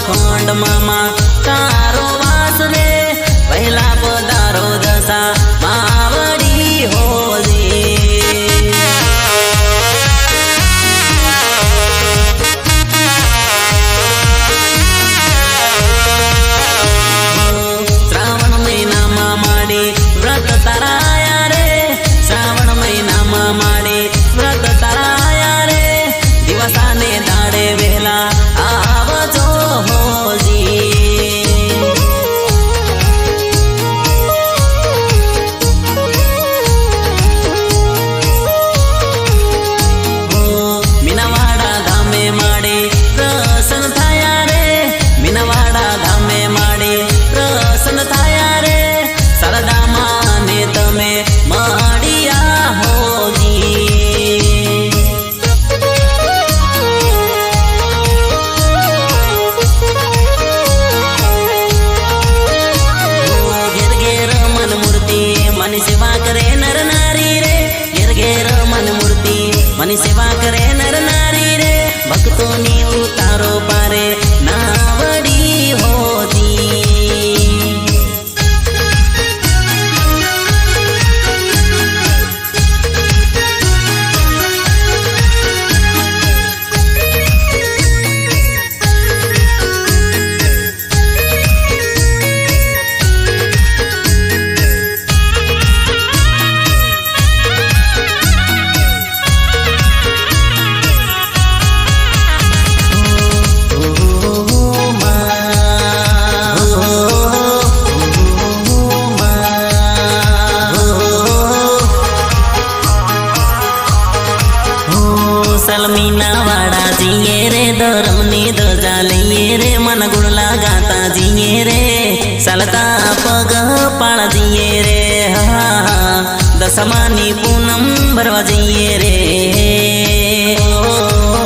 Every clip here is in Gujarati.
ખંડ મામા તારો વાસ રે પહેલા પધારો દશા માવડી હોજી શ્રાવણ મહિનામાં માડી વ્રત તારાયા રે શ્રાવણ મહિનામાં માડી વ્રત તારાયા રે દિવસાને દાડે વહેલા આવજો હોજી મીનાવાડા ધામે માડે પ્રસન્ન થયા રે મીનાવાડા ધામે માડે પ્રસન્ન થયા રે શારદામાં ને તમે મળ્યા હોજી ઘેર ઘેર મન મૂર્તિ મની સેવા કરે નર નારી રે ઘેર ઘેર મન મૂર્તિ મની સેવા કરે નર નારી રે ભક્તોની ઉતારો પારે નાવડી હોતી મીનાવાડા જીએ રે ધર્મની ધજા લઈએ રે મન ગુણલા ગાતા જીએ રે ચાલતા પગ પાળ જીએ રે દસમાની પૂનમ ભરવા જઈએ રે ઓ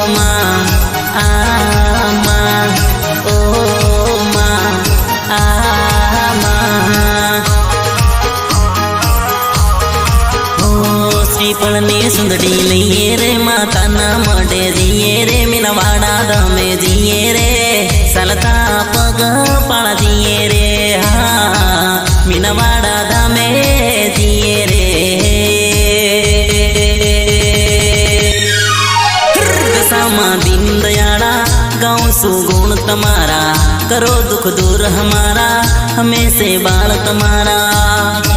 માં આ માં ઓ માં આ માં શ્રીફળની સુંદડી લઈએ રે માતાના મઢે જઈએ રે મીનાવાડા ધામે જઈએ રે ચાલતા પગ પાળ જઈએ રે મીનાવાડા ધામે જઈએ રે દશામાં દીન દયાળા ગાઉં છું ગુણ તમારા કરો દુઃખ દૂર હમારા હંમેશે બાળ તમારા